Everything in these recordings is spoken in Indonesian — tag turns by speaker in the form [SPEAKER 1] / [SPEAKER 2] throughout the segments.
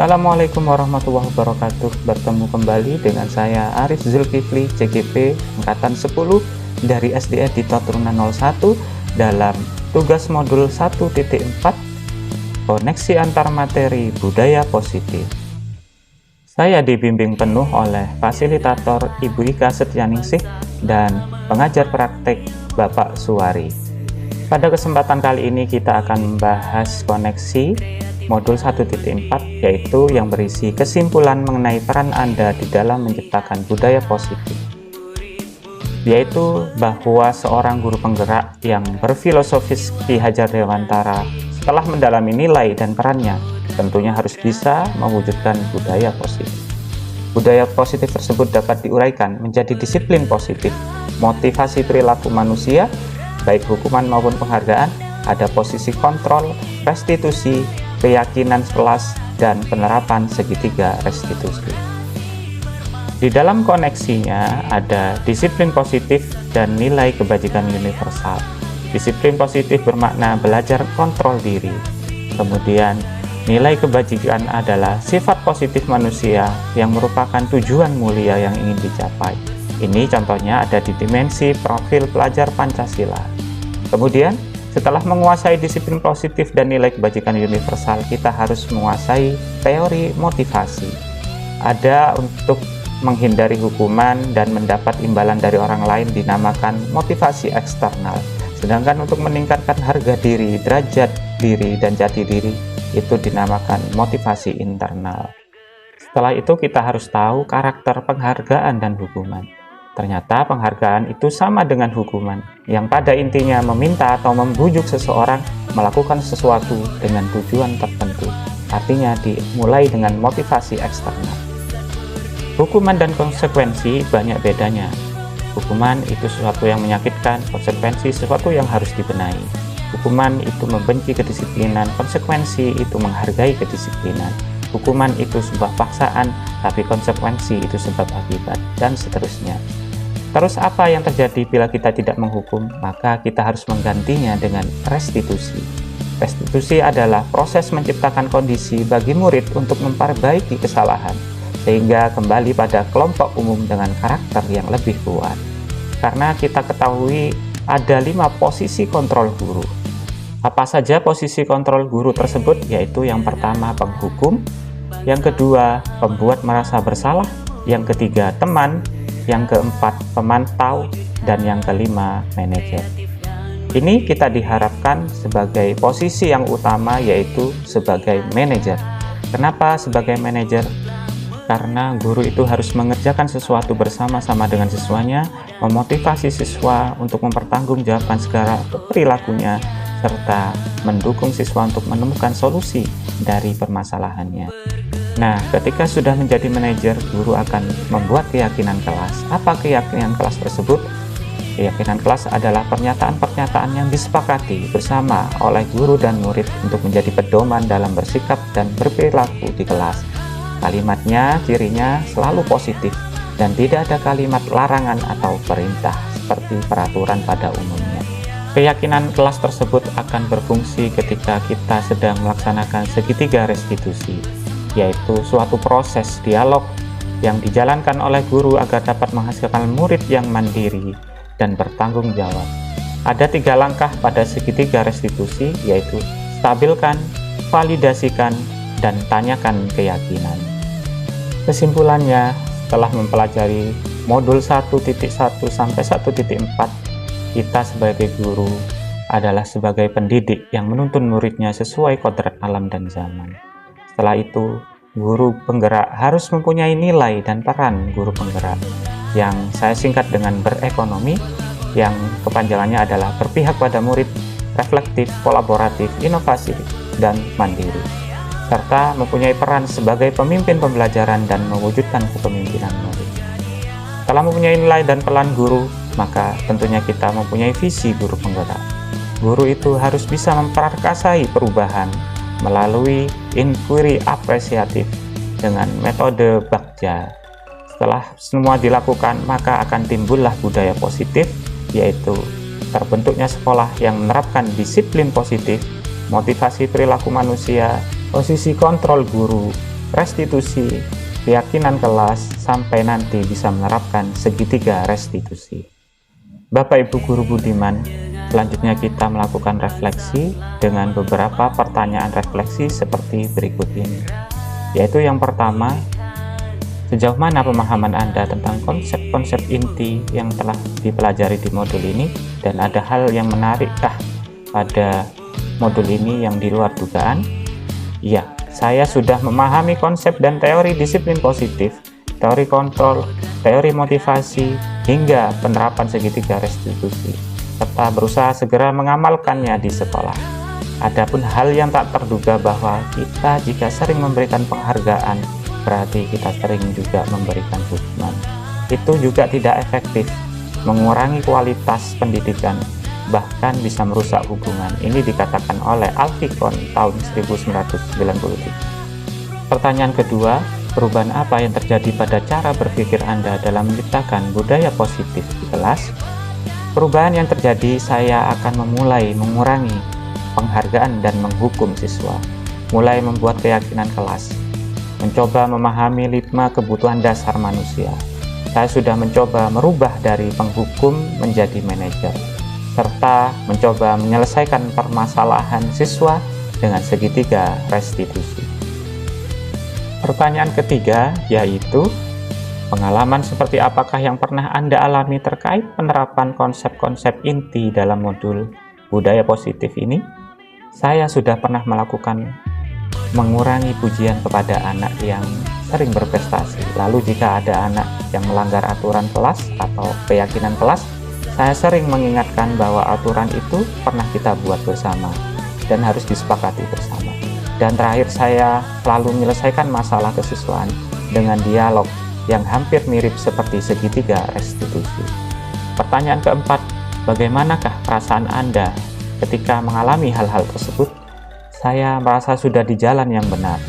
[SPEAKER 1] Assalamualaikum warahmatullahi wabarakatuh. Bertemu kembali dengan saya Arif Zulkifli, CGP Angkatan 10 dari SD Editor Turunan 01 dalam tugas modul 1.4 Koneksi antar materi budaya positif. Saya dibimbing penuh oleh fasilitator Ibu Ika Setyaningsih dan pengajar praktek Bapak Suwari. Pada kesempatan kali ini kita akan membahas koneksi modul 1.4, yaitu yang berisi kesimpulan mengenai peran Anda di dalam menciptakan budaya positif, yaitu bahwa seorang guru penggerak yang berfilosofis Ki Hajar Dewantara setelah mendalami nilai dan perannya tentunya harus bisa mewujudkan budaya positif. Budaya positif tersebut dapat diuraikan menjadi disiplin positif, motivasi perilaku manusia, baik hukuman maupun penghargaan, ada posisi kontrol, restitusi, keyakinan kelas, dan penerapan segitiga restitusi. Di dalam koneksinya ada disiplin positif dan nilai kebajikan universal. Disiplin positif bermakna belajar kontrol diri. Kemudian nilai kebajikan adalah sifat positif manusia yang merupakan tujuan mulia yang ingin dicapai. Ini contohnya ada di dimensi profil pelajar Pancasila. Kemudian setelah menguasai disiplin positif dan nilai kebajikan universal, kita harus menguasai teori motivasi. Ada untuk menghindari hukuman dan mendapat imbalan dari orang lain dinamakan motivasi eksternal. Sedangkan untuk meningkatkan harga diri, derajat diri, dan jati diri itu dinamakan motivasi internal. Setelah itu kita harus tahu karakter penghargaan dan hukuman. Ternyata penghargaan itu sama dengan hukuman, yang pada intinya meminta atau membujuk seseorang melakukan sesuatu dengan tujuan tertentu. Artinya dimulai dengan motivasi eksternal. Hukuman dan konsekuensi banyak bedanya. Hukuman itu sesuatu yang menyakitkan, konsekuensi sesuatu yang harus dibenahi. Hukuman itu membenci kedisiplinan, konsekuensi itu menghargai kedisiplinan. Hukuman itu sebuah paksaan, tapi konsekuensi itu sebab akibat, dan seterusnya. Terus apa yang terjadi bila kita tidak menghukum? Maka kita harus menggantinya dengan restitusi. Restitusi adalah proses menciptakan kondisi bagi murid untuk memperbaiki kesalahan, sehingga kembali pada kelompok umum dengan karakter yang lebih kuat. Karena kita ketahui ada 5 posisi kontrol guru. Apa saja posisi kontrol guru tersebut? Yaitu yang pertama penghukum, yang kedua pembuat merasa bersalah, yang ketiga teman, yang keempat pemantau, dan yang kelima manajer. Ini kita diharapkan sebagai posisi yang utama, yaitu sebagai manajer. Kenapa sebagai manajer? Karena guru itu harus mengerjakan sesuatu bersama-sama dengan siswanya, memotivasi siswa untuk mempertanggungjawabkan segala perilakunya, serta mendukung siswa untuk menemukan solusi dari permasalahannya. Nah, ketika sudah menjadi manajer, guru akan membuat keyakinan kelas. Apa keyakinan kelas tersebut? Keyakinan kelas adalah pernyataan-pernyataan yang disepakati bersama oleh guru dan murid untuk menjadi pedoman dalam bersikap dan berperilaku di kelas. Kalimatnya, cirinya selalu positif dan tidak ada kalimat larangan atau perintah seperti peraturan pada umumnya. Keyakinan kelas tersebut akan berfungsi ketika kita sedang melaksanakan segitiga restitusi, yaitu suatu proses dialog yang dijalankan oleh guru agar dapat menghasilkan murid yang mandiri dan bertanggung jawab. Ada 3 langkah pada segitiga restitusi, yaitu stabilkan, validasikan, dan tanyakan keyakinan. Kesimpulannya, setelah mempelajari modul 1.1 sampai 1.4, kita sebagai guru adalah sebagai pendidik yang menuntun muridnya sesuai kodrat alam dan zaman. Setelah itu, guru penggerak harus mempunyai nilai dan peran guru penggerak yang saya singkat dengan berekonomi, yang kepanjangannya adalah berpihak pada murid, reflektif, kolaboratif, inovatif, dan mandiri, serta mempunyai peran sebagai pemimpin pembelajaran dan mewujudkan kepemimpinan murid. Setelah mempunyai nilai dan peran guru, maka tentunya kita mempunyai visi guru penggerak. Guru itu harus bisa memperakasai perubahan melalui inquiry apresiatif dengan metode Bagja. Setelah semua dilakukan, maka akan timbullah budaya positif, yaitu terbentuknya sekolah yang menerapkan disiplin positif, motivasi perilaku manusia, posisi kontrol guru, restitusi, keyakinan kelas, sampai nanti bisa menerapkan segitiga restitusi. Bapak Ibu Guru Budiman, selanjutnya kita melakukan refleksi dengan beberapa pertanyaan refleksi seperti berikut ini. Yaitu yang pertama, sejauh mana pemahaman Anda tentang konsep-konsep inti yang telah dipelajari di modul ini, dan ada hal yang menarikkah pada modul ini yang di luar dugaan? Ya, saya sudah memahami konsep dan teori disiplin positif, teori kontrol, teori motivasi, hingga penerapan segitiga restitusi, serta berusaha segera mengamalkannya di sekolah. Adapun hal yang tak terduga bahwa kita jika sering memberikan penghargaan, berarti kita sering juga memberikan hukuman. Itu juga tidak efektif, mengurangi kualitas pendidikan, bahkan bisa merusak hubungan. Ini dikatakan oleh Alfikon tahun 1993. Pertanyaan kedua, perubahan apa yang terjadi pada cara berpikir Anda dalam menciptakan budaya positif di kelas? Perubahan yang terjadi, saya akan memulai mengurangi penghargaan dan menghukum siswa, mulai membuat keyakinan kelas, mencoba memahami 5 kebutuhan dasar manusia. Saya sudah mencoba merubah dari penghukum menjadi manajer, serta mencoba menyelesaikan permasalahan siswa dengan segitiga restitusi. Pertanyaan ketiga yaitu, pengalaman seperti apakah yang pernah Anda alami terkait penerapan konsep-konsep inti dalam modul budaya positif ini? Saya sudah pernah melakukan mengurangi pujian kepada anak yang sering berprestasi. Lalu jika ada anak yang melanggar aturan kelas atau keyakinan kelas, saya sering mengingatkan bahwa aturan itu pernah kita buat bersama dan harus disepakati bersama. Dan terakhir, saya selalu menyelesaikan masalah kesiswaan dengan dialog yang hampir mirip seperti segitiga restitusi. Pertanyaan keempat, bagaimanakah perasaan Anda ketika mengalami hal-hal tersebut? Saya merasa sudah di jalan yang benar,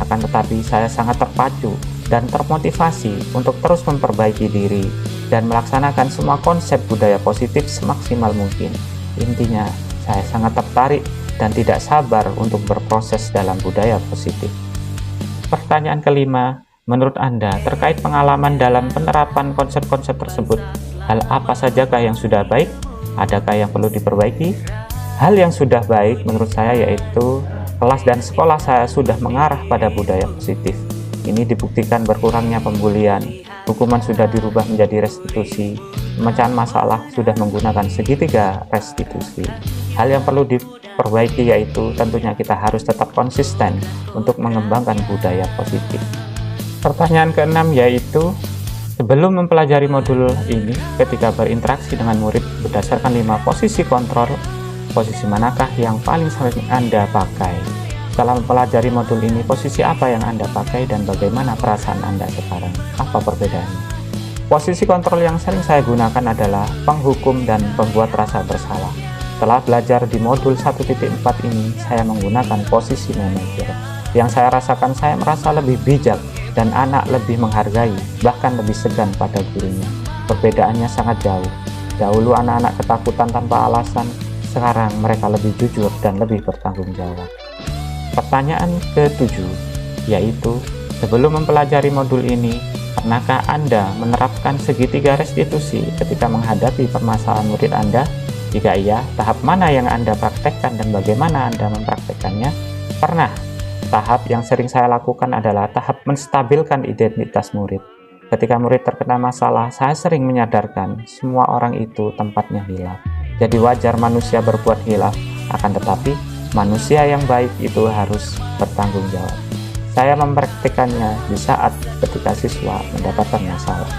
[SPEAKER 1] akan tetapi saya sangat terpacu dan termotivasi untuk terus memperbaiki diri dan melaksanakan semua konsep budaya positif semaksimal mungkin. Intinya, saya sangat tertarik dan tidak sabar untuk berproses dalam budaya positif. Pertanyaan kelima, menurut Anda terkait pengalaman dalam penerapan konsep-konsep tersebut, hal apa sajakah yang sudah baik? Adakah yang perlu diperbaiki? Hal yang sudah baik menurut saya yaitu kelas dan sekolah saya sudah mengarah pada budaya positif. Ini dibuktikan berkurangnya pembulian, hukuman sudah dirubah menjadi restitusi, pemecahan masalah sudah menggunakan segitiga restitusi. Hal yang perlu diperbaiki yaitu tentunya kita harus tetap konsisten untuk mengembangkan budaya positif. Pertanyaan keenam yaitu, sebelum mempelajari modul ini, ketika berinteraksi dengan murid berdasarkan 5 posisi kontrol, posisi manakah yang paling sering Anda pakai? Setelah mempelajari modul ini, posisi apa yang Anda pakai dan bagaimana perasaan Anda sekarang? Apa perbedaannya? Posisi kontrol yang sering saya gunakan adalah penghukum dan pembuat rasa bersalah. Setelah belajar di modul 1.4 ini, saya menggunakan posisi manajer. Yang saya rasakan, saya merasa lebih bijak dan anak lebih menghargai, bahkan lebih segan pada gurunya. Perbedaannya sangat jauh. Dahulu anak-anak ketakutan tanpa alasan, sekarang mereka lebih jujur dan lebih bertanggung jawab. Pertanyaan ke-7, yaitu, sebelum mempelajari modul ini, pernahkah Anda menerapkan segitiga restitusi ketika menghadapi permasalahan murid Anda? Jika iya, tahap mana yang Anda praktekkan dan bagaimana Anda mempraktekkannya? Pernah. Tahap yang sering saya lakukan adalah tahap menstabilkan identitas murid. Ketika murid terkena masalah, saya sering menyadarkan semua orang itu tempatnya hilaf. Jadi wajar manusia berbuat hilaf, akan tetapi manusia yang baik itu harus bertanggung jawab. Saya mempraktikkannya di saat ketika siswa mendapatkan masalah.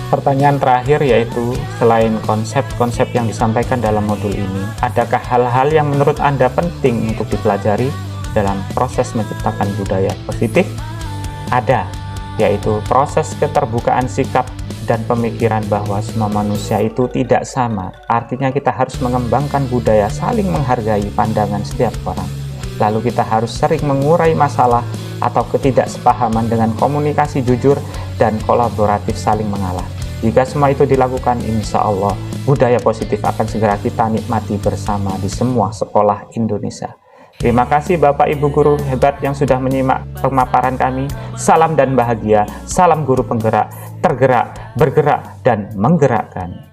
[SPEAKER 1] Pertanyaan terakhir yaitu, selain konsep-konsep yang disampaikan dalam modul ini, adakah hal-hal yang menurut Anda penting untuk dipelajari dalam proses menciptakan budaya positif? Ada, yaitu proses keterbukaan sikap dan pemikiran bahwa semua manusia itu tidak sama. Artinya kita harus mengembangkan budaya saling menghargai pandangan setiap orang. Lalu kita harus sering mengurai masalah atau ketidaksepahaman dengan komunikasi jujur dan kolaboratif saling mengalah. Jika semua itu dilakukan, insya Allah budaya positif akan segera kita nikmati bersama di semua sekolah Indonesia. Terima kasih Bapak Ibu guru hebat yang sudah menyimak pemaparan kami. Salam dan bahagia, salam guru penggerak, tergerak, bergerak, dan menggerakkan.